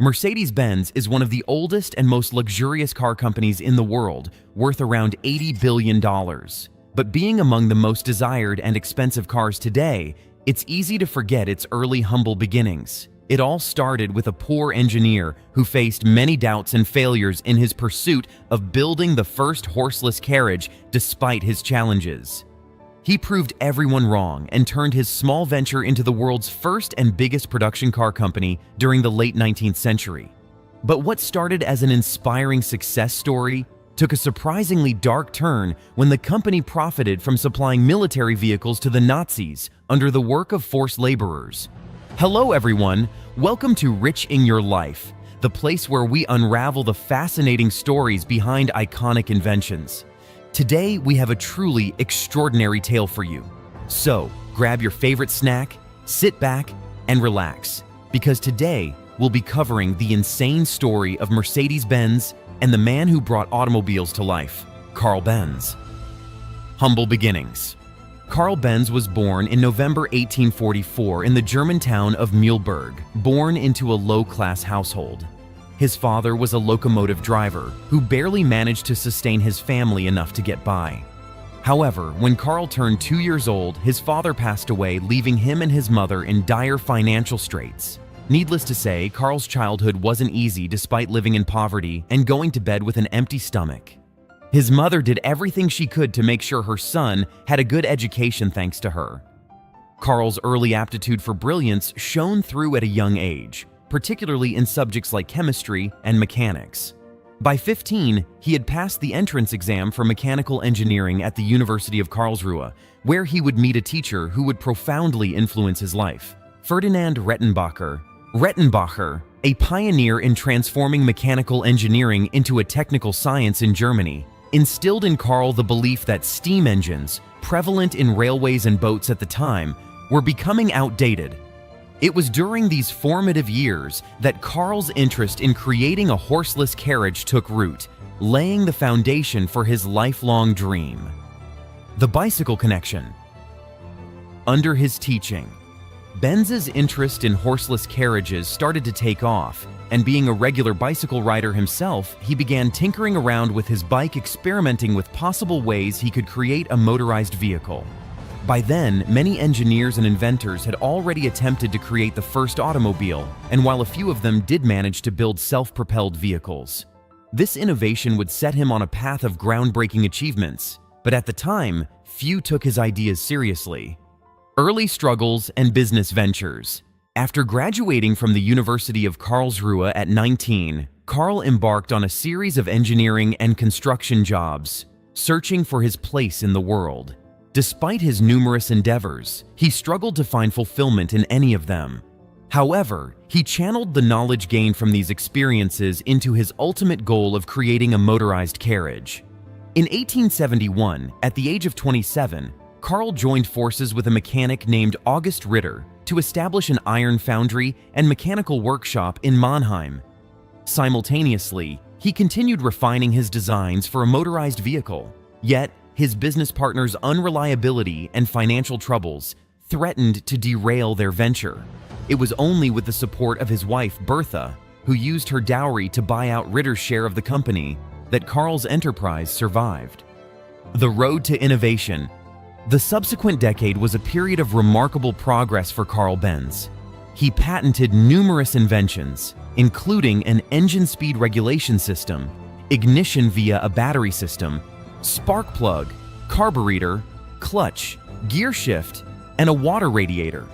Mercedes-Benz is one of the oldest and most luxurious car companies in the world, worth around $80 billion. But being among the most desired and expensive cars today, it's easy to forget its early humble beginnings. It all started with a poor engineer who faced many doubts and failures in his pursuit of building the first horseless carriage despite his challenges. He proved everyone wrong and turned his small venture into the world's first and biggest production car company during the late 19th century. But what started as an inspiring success story took a surprisingly dark turn when the company profited from supplying military vehicles to the Nazis under the work of forced laborers. Hello everyone, welcome to Rich in Your Life, the place where we unravel the fascinating stories behind iconic inventions. Today, we have a truly extraordinary tale for you. So, grab your favorite snack, sit back, and relax, because today we'll be covering the insane story of Mercedes-Benz and the man who brought automobiles to life, Karl Benz. Humble beginnings. Karl Benz was born in November 1844 in the German town of Mühlberg, born into a low-class household. His father was a locomotive driver who barely managed to sustain his family enough to get by. However, when Karl turned 2 years old, his father passed away, leaving him and his mother in dire financial straits. Needless to say, Karl's childhood wasn't easy despite living in poverty and going to bed with an empty stomach. His mother did everything she could to make sure her son had a good education thanks to her. Karl's early aptitude for brilliance shone through at a young age, particularly in subjects like chemistry and mechanics. By 15, he had passed the entrance exam for mechanical engineering at the University of Karlsruhe, where he would meet a teacher who would profoundly influence his life, Ferdinand Rettenbacher. Rettenbacher, a pioneer in transforming mechanical engineering into a technical science in Germany, instilled in Karl the belief that steam engines, prevalent in railways and boats at the time, were becoming outdated. It was during these formative years that Karl's interest in creating a horseless carriage took root, laying the foundation for his lifelong dream. The bicycle connection. Under his teaching, Benz's interest in horseless carriages started to take off, and being a regular bicycle rider himself, he began tinkering around with his bike, experimenting with possible ways he could create a motorized vehicle. By then, many engineers and inventors had already attempted to create the first automobile, and while a few of them did manage to build self-propelled vehicles. This innovation would set him on a path of groundbreaking achievements, but at the time, few took his ideas seriously. Early struggles and business ventures. After graduating from the University of Karlsruhe at 19, Karl embarked on a series of engineering and construction jobs, searching for his place in the world. Despite his numerous endeavors, he struggled to find fulfillment in any of them. However, he channeled the knowledge gained from these experiences into his ultimate goal of creating a motorized carriage. In 1871, at the age of 27, Karl joined forces with a mechanic named August Ritter to establish an iron foundry and mechanical workshop in Mannheim. Simultaneously, he continued refining his designs for a motorized vehicle. Yet, his business partner's unreliability and financial troubles threatened to derail their venture. It was only with the support of his wife, Bertha, who used her dowry to buy out Ritter's share of the company, that Karl's enterprise survived. The road to innovation. The subsequent decade was a period of remarkable progress for Karl Benz. He patented numerous inventions, including an engine speed regulation system, ignition via a battery system, spark plug, carburetor, clutch, gear shift, and a water radiator.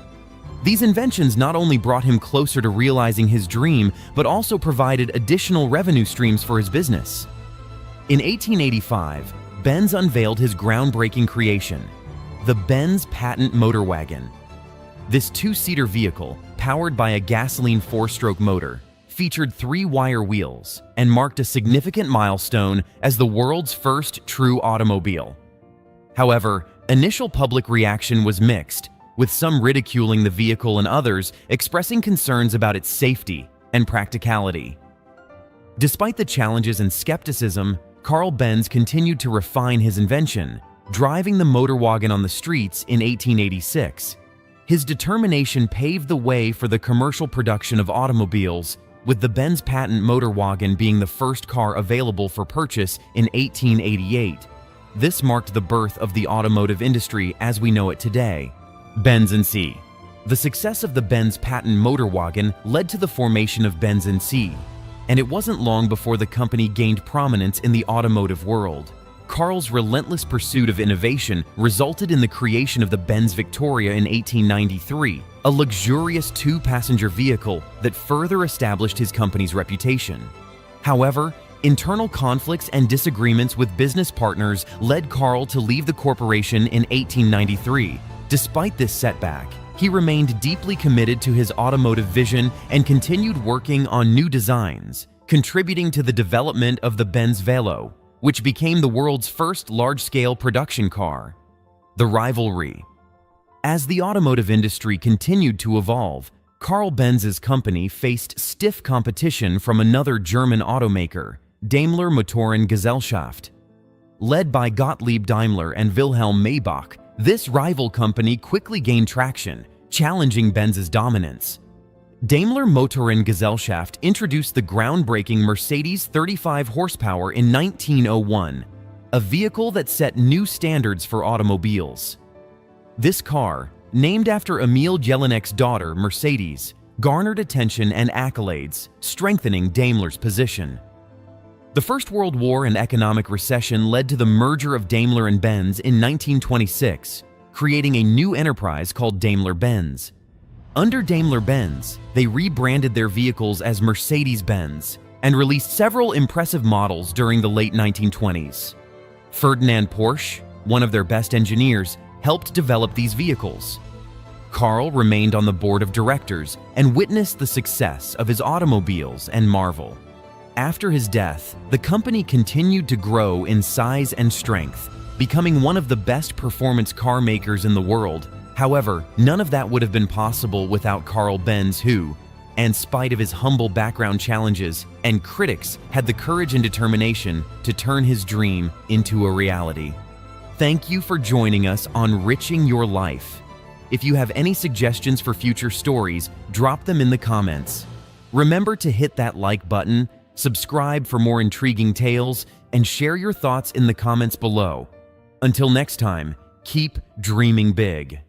These inventions not only brought him closer to realizing his dream, but also provided additional revenue streams for his business. In 1885, Benz unveiled his groundbreaking creation, the Benz Patent Motor Wagon. This two-seater vehicle, powered by a gasoline four-stroke motor, featured 3-wire wheels and marked a significant milestone as the world's first true automobile. However, initial public reaction was mixed, with some ridiculing the vehicle and others expressing concerns about its safety and practicality. Despite the challenges and skepticism, Karl Benz continued to refine his invention, driving the motor wagon on the streets in 1886. His determination paved the way for the commercial production of automobiles with the Benz patent motor wagon being the first car available for purchase in 1888. This marked the birth of the automotive industry as we know it today. Benz & C. The success of the Benz patent motor wagon led to the formation of Benz & C, and it wasn't long before the company gained prominence in the automotive world. Karl's relentless pursuit of innovation resulted in the creation of the Benz Victoria in 1893, a luxurious two-passenger vehicle that further established his company's reputation. However, internal conflicts and disagreements with business partners led Karl to leave the corporation in 1893. Despite this setback, he remained deeply committed to his automotive vision and continued working on new designs, contributing to the development of the Benz Velo, which became the world's first large-scale production car. The rivalry. As the automotive industry continued to evolve, Karl Benz's company faced stiff competition from another German automaker, Daimler Motorengesellschaft. Led by Gottlieb Daimler and Wilhelm Maybach, this rival company quickly gained traction, challenging Benz's dominance. Daimler Motorengesellschaft introduced the groundbreaking Mercedes 35 horsepower in 1901, a vehicle that set new standards for automobiles. This car, named after Emil Jelinek's daughter, Mercedes, garnered attention and accolades, strengthening Daimler's position. The First World War and economic recession led to the merger of Daimler and Benz in 1926, creating a new enterprise called Daimler-Benz. Under Daimler-Benz, they rebranded their vehicles as Mercedes-Benz and released several impressive models during the late 1920s. Ferdinand Porsche, one of their best engineers, helped develop these vehicles. Karl remained on the board of directors and witnessed the success of his automobiles and marvel. After his death, the company continued to grow in size and strength, becoming one of the best performance car makers in the world. However, none of that would have been possible without Karl Benz who, in spite of his humble background challenges and critics, had the courage and determination to turn his dream into a reality. Thank you for joining us on Riching Your Life. If you have any suggestions for future stories, drop them in the comments. Remember to hit that like button, subscribe for more intriguing tales, and share your thoughts in the comments below. Until next time, keep dreaming big.